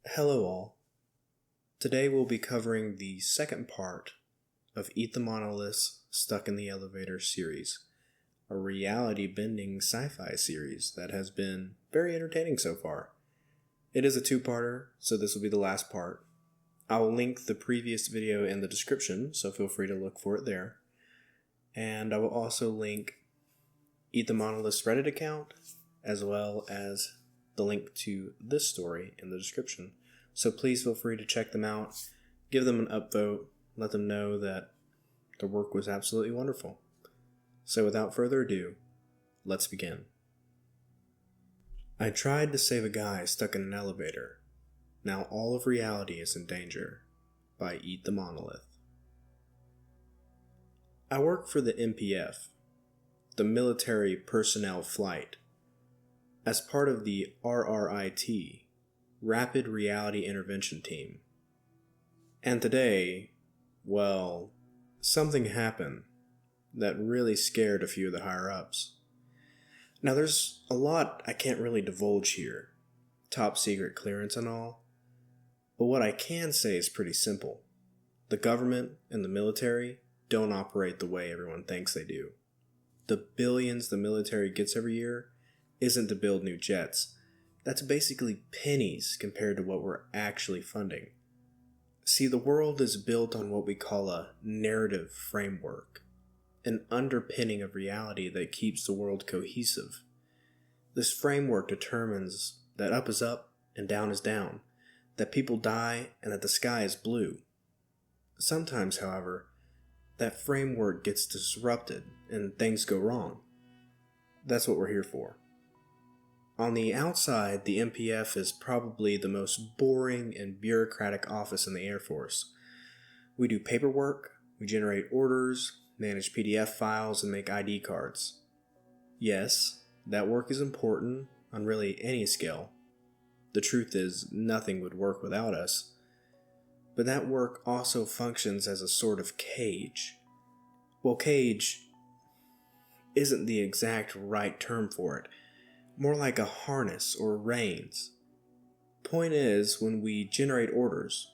Hello all. Today we'll be covering the second part of Eat the Monoliths Stuck in the Elevator series, a reality-bending sci-fi series that has been very entertaining so far. It is a two-parter, so this will be the last part. I'll link the previous video in the description, so feel free to look for it there. And I will also link Eat the Monoliths Reddit account, as well as the link to this story in the description. So please feel free to check them out, give them an upvote, let them know that their work was absolutely wonderful. So without further ado, let's begin. I tried to save a guy stuck in an elevator. Now all of reality is in danger. By Eat the Monolith. I work for the MPF, the Military Personnel Flight, as part of the RRIT, Rapid Reality Intervention Team. And today, well, something happened that really scared a few of the higher-ups. Now there's a lot I can't really divulge here, top secret clearance and all, but what I can say is pretty simple. The government and the military don't operate the way everyone thinks they do. The billions the military gets every year isn't to build new jets. That's basically pennies compared to what we're actually funding. See, the world is built on what we call a narrative framework, an underpinning of reality that keeps the world cohesive. This framework determines that up is up and down is down, that people die and that the sky is blue. Sometimes, however, that framework gets disrupted and things go wrong. That's what we're here for. On the outside, the MPF is probably the most boring and bureaucratic office in the Air Force. We do paperwork, we generate orders, manage PDF files, and make ID cards. Yes, that work is important on really any scale. The truth is, nothing would work without us. But that work also functions as a sort of cage. Well, cage isn't the exact right term for it. More like a harness or reins. Point is, when we generate orders,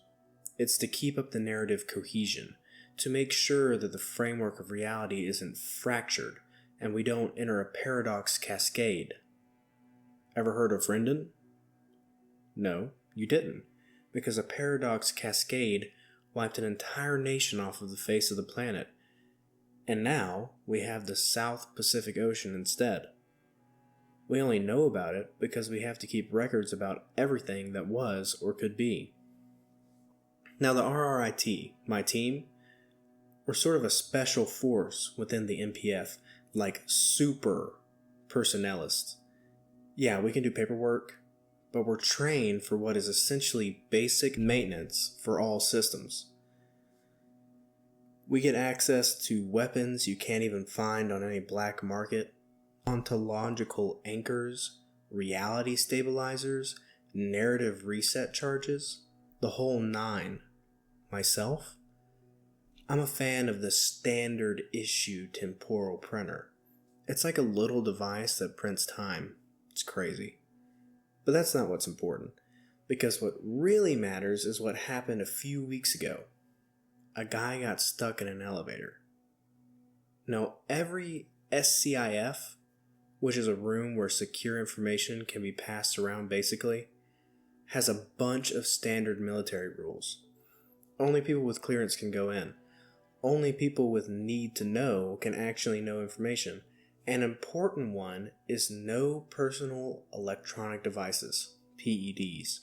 it's to keep up the narrative cohesion, to make sure that the framework of reality isn't fractured and we don't enter a paradox cascade. Ever heard of Rendon? No, you didn't, because a paradox cascade wiped an entire nation off of the face of the planet, and now we have the South Pacific Ocean instead. We only know about it because we have to keep records about everything that was or could be. Now the RRIT, my team, we're sort of a special force within the MPF, like super personnelists. Yeah, we can do paperwork, but we're trained for what is essentially basic maintenance for all systems. We get access to weapons you can't even find on any black market, ontological anchors, reality stabilizers, narrative reset charges, the whole nine. Myself? I'm a fan of the standard issue temporal printer. It's like a little device that prints time. It's crazy. But that's not what's important, because what really matters is what happened a few weeks ago. A guy got stuck in an elevator. Now, every SCIF, which is a room where secure information can be passed around basically, has a bunch of standard military rules. Only people with clearance can go in. Only people with need to know can actually know information. An important one is no personal electronic devices, PEDs.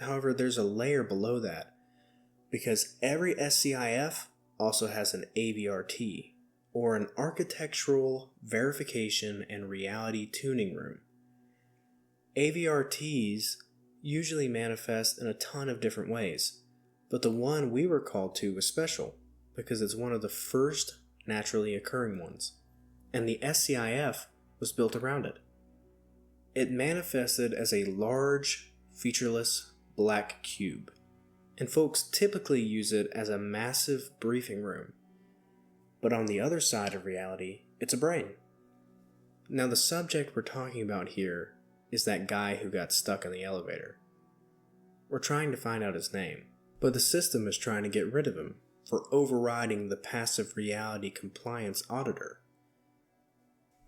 However, there's a layer below that, because every SCIF also has an AVRT, or an Architectural Verification and Reality Tuning Room. AVRTs usually manifest in a ton of different ways, but the one we were called to was special because it's one of the first naturally occurring ones, and the SCIF was built around it. It manifested as a large, featureless black cube, and folks typically use it as a massive briefing room. But on the other side of reality, it's a brain. Now the subject we're talking about here is that guy who got stuck in the elevator. We're trying to find out his name, but the system is trying to get rid of him for overriding the passive reality compliance auditor.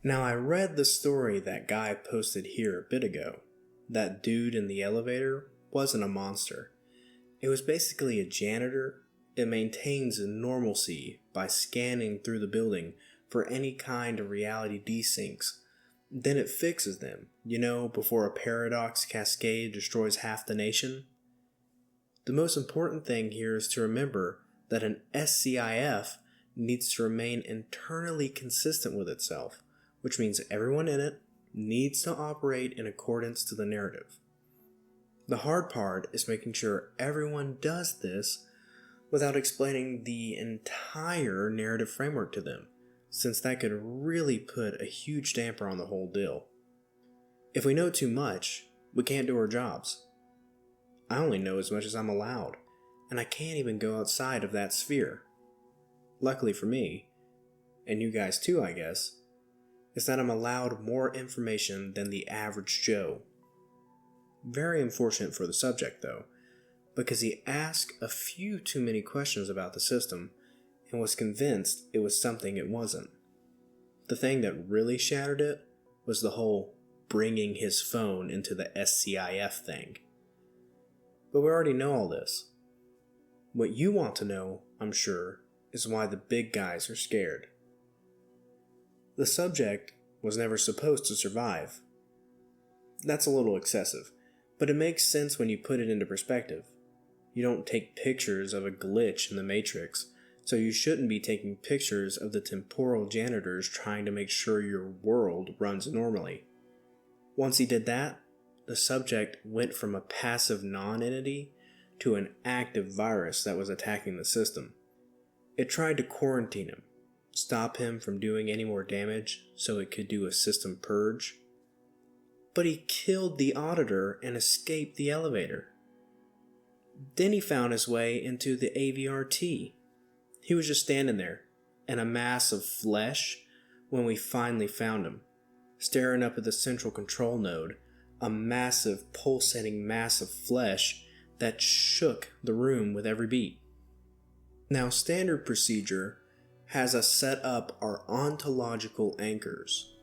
Now, I read the story that guy posted here a bit ago. That dude in the elevator wasn't a monster. It was basically a janitor. It maintains normalcy by scanning through the building for any kind of reality desyncs. Then it fixes them, before a paradox cascade destroys half the nation. The most important thing here is to remember that an SCIF needs to remain internally consistent with itself, which means everyone in it needs to operate in accordance to the narrative. The hard part is making sure everyone does this without explaining the entire narrative framework to them, since that could really put a huge damper on the whole deal. If we know too much, we can't do our jobs. I only know as much as I'm allowed, and I can't even go outside of that sphere. Luckily for me, and you guys too I guess, is that I'm allowed more information than the average Joe. Very unfortunate for the subject though, because he asked a few too many questions about the system and was convinced it was something it wasn't. The thing that really shattered it was the whole bringing his phone into the SCIF thing. But we already know all this. What you want to know, I'm sure, is why the big guys are scared. The subject was never supposed to survive. That's a little excessive, but it makes sense when you put it into perspective. You don't take pictures of a glitch in the Matrix, so you shouldn't be taking pictures of the temporal janitors trying to make sure your world runs normally. Once he did that, the subject went from a passive non-entity to an active virus that was attacking the system. It tried to quarantine him, stop him from doing any more damage so it could do a system purge. But he killed the auditor and escaped the elevator. Then he found his way into the AVRT. He was just standing there, in a mass of flesh, when we finally found him, staring up at the central control node, a massive pulsating mass of flesh that shook the room with every beat. Now, standard procedure has us set up our ontological anchors,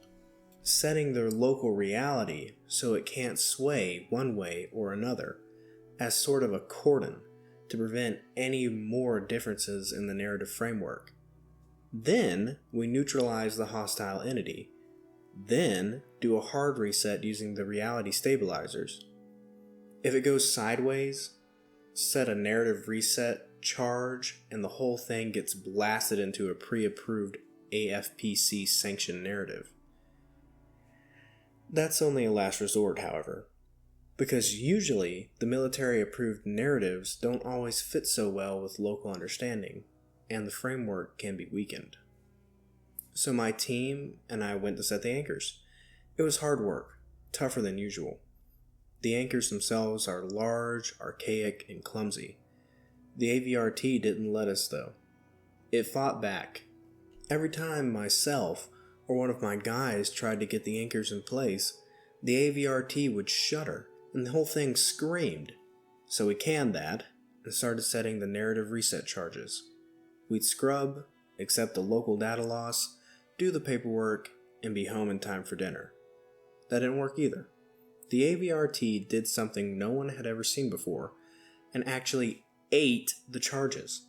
setting their local reality so it can't sway one way or another, as sort of a cordon to prevent any more differences in the narrative framework. Then we neutralize the hostile entity. Then do a hard reset using the reality stabilizers. If it goes sideways, set a narrative reset charge and the whole thing gets blasted into a pre-approved AFPC sanctioned narrative. That's only a last resort, however, because usually the military-approved narratives don't always fit so well with local understanding, and the framework can be weakened. So my team and I went to set the anchors. It was hard work, tougher than usual. The anchors themselves are large, archaic, and clumsy. The AVRT didn't let us though. It fought back. Every time myself or one of my guys tried to get the anchors in place, the AVRT would shudder and the whole thing screamed. So we canned that and started setting the narrative reset charges. We'd scrub, accept the local data loss, do the paperwork, and be home in time for dinner. That didn't work either. The AVRT did something no one had ever seen before and actually ate the charges.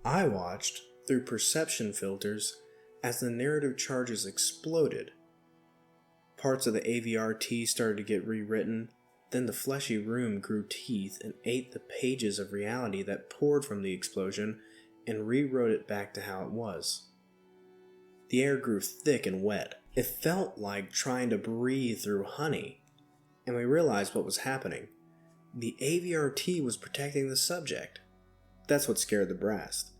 I watched through perception filters as the narrative charges exploded. Parts of the AVRT started to get rewritten, then the fleshy room grew teeth and ate the pages of reality that poured from the explosion and rewrote it back to how it was. The air grew thick and wet. It felt like trying to breathe through honey, and we realized what was happening. The AVRT was protecting the subject. That's what scared the brass.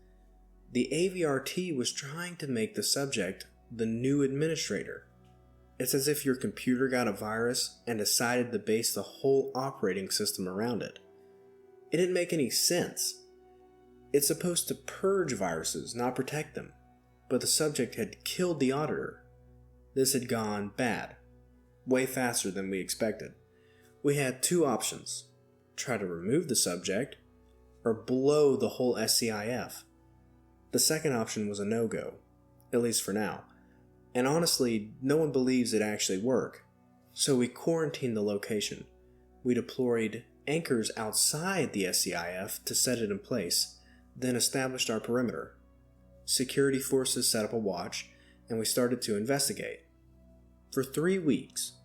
The AVRT was trying to make the subject the new administrator. It's as if your computer got a virus and decided to base the whole operating system around it. It didn't make any sense. It's supposed to purge viruses, not protect them. But the subject had killed the auditor. This had gone bad, way faster than we expected. We had two options. try to remove the subject, or blow the whole SCIF. The second option was a no-go, at least for now, and honestly, no one believes it actually worked. So we quarantined the location. We deployed anchors outside the SCIF to set it in place, then established our perimeter. Security forces set up a watch, and we started to investigate. For 3 weeks,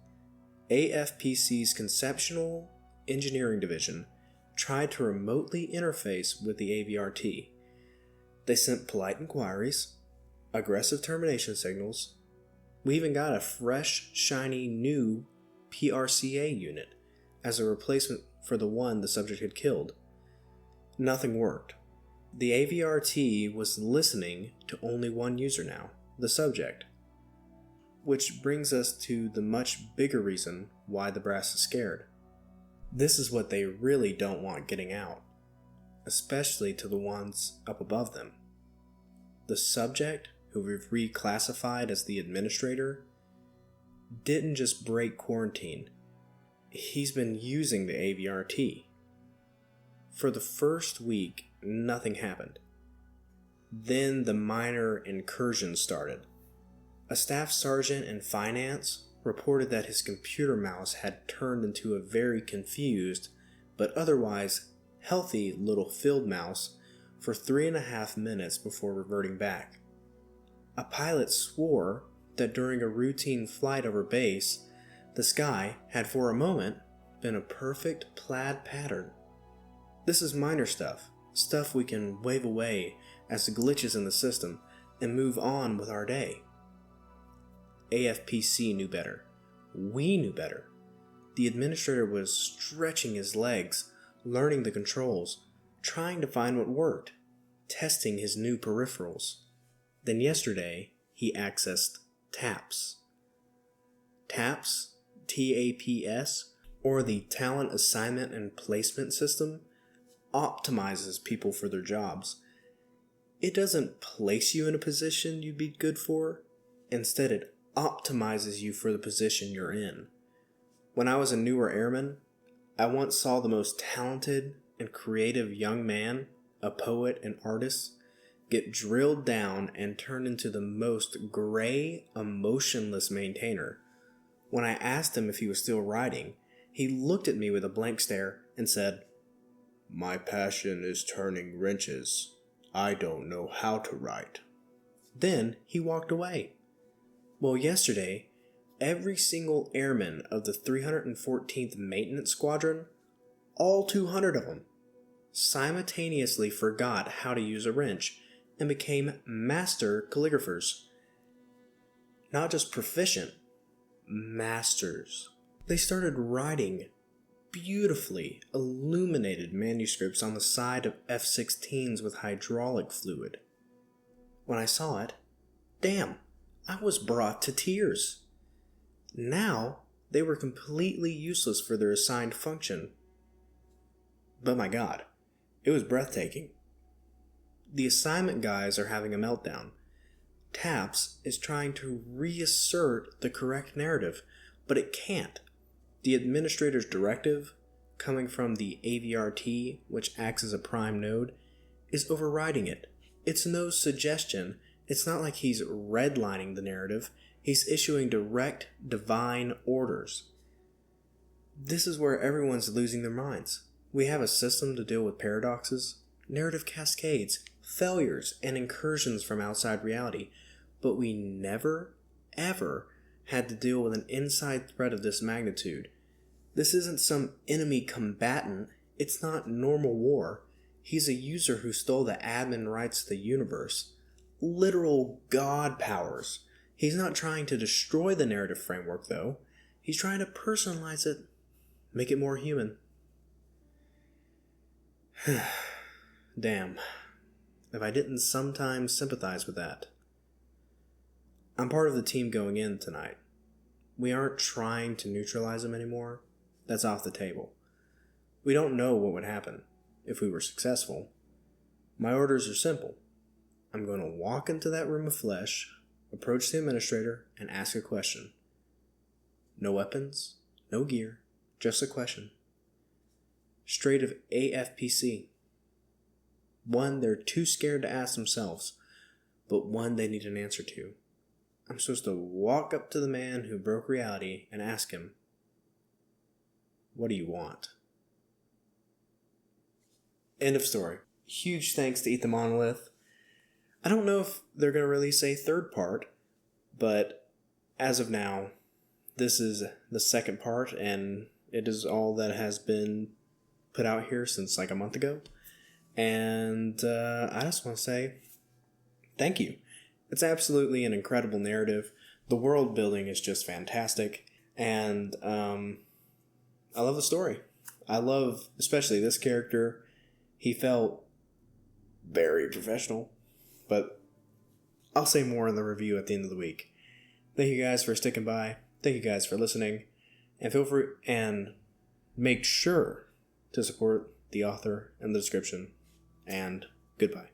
AFPC's Conceptual Engineering Division tried to remotely interface with the AVRT. They sent polite inquiries, aggressive termination signals. We even got a fresh, shiny, new PRCA unit as a replacement for the one the subject had killed. Nothing worked. The AVRT was listening to only one user now, the subject. Which brings us to the much bigger reason why the brass is scared. This is what they really don't want getting out, especially to the ones up above them. The subject, who we've reclassified as the administrator, didn't just break quarantine. He's been using the AVRT. For the first week, nothing happened. Then the minor incursion started. A staff sergeant in finance reported that his computer mouse had turned into a very confused, but otherwise healthy little field mouse for 3.5 minutes before reverting back. A pilot swore that during a routine flight over base, the sky had for a moment been a perfect plaid pattern. This is minor stuff we can wave away as glitches in the system and move on with our day. AFPC knew better. We knew better. The administrator was stretching his legs, learning the controls, trying to find what worked, testing his new peripherals. Then yesterday, he accessed TAPS. TAPS, TAPS, or the Talent Assignment and Placement System, optimizes people for their jobs. It doesn't place you in a position you'd be good for. Instead, it optimizes you for the position you're in. When I was a newer airman, I once saw the most talented and creative young man, a poet and artist, get drilled down and turned into the most gray, emotionless maintainer. When I asked him if he was still writing, he looked at me with a blank stare and said, "My passion is turning wrenches. I don't know how to write." Then he walked away. Well, yesterday, every single airman of the 314th Maintenance Squadron, all 200 of them, simultaneously forgot how to use a wrench and became master calligraphers. Not just proficient, masters. They started writing beautifully illuminated manuscripts on the side of F-16s with hydraulic fluid. When I saw it, damn, I was brought to tears. Now, they were completely useless for their assigned function. But my God, it was breathtaking. The assignment guys are having a meltdown. TAPS is trying to reassert the correct narrative, but it can't. The administrator's directive, coming from the AVRT, which acts as a prime node, is overriding it. It's no suggestion. It's not like he's redlining the narrative. He's issuing direct, divine orders. This is where everyone's losing their minds. We have a system to deal with paradoxes, narrative cascades, failures, and incursions from outside reality, but we never, ever had to deal with an inside threat of this magnitude. This isn't some enemy combatant. It's not normal war. He's a user who stole the admin rights of the universe. Literal god powers. He's not trying to destroy the narrative framework, though. He's trying to personalize it, make it more human. Damn. If I didn't sometimes sympathize with that. I'm part of the team going in tonight. We aren't trying to neutralize him anymore. That's off the table. We don't know what would happen if we were successful. My orders are simple. I'm going to walk into that room of flesh, approach the administrator, and ask a question. No weapons, no gear, just a question. straight of AFPC. One they're too scared to ask themselves, but one they need an answer to. I'm supposed to walk up to the man who broke reality and ask him, what do you want? End of story. Huge thanks to Eat the Monolith. I don't know if they're going to release a third part, but as of now, this is the second part, and it is all that has been put out here since like a month ago. And I just want to say thank you. It's absolutely an incredible narrative. The world building is just fantastic, and I love the story. I love especially this character. He felt very professional, but I'll say more in the review at the end of the week. Thank you guys for sticking by. Thank you guys for listening, and feel free and make sure to support the author in the description. And goodbye.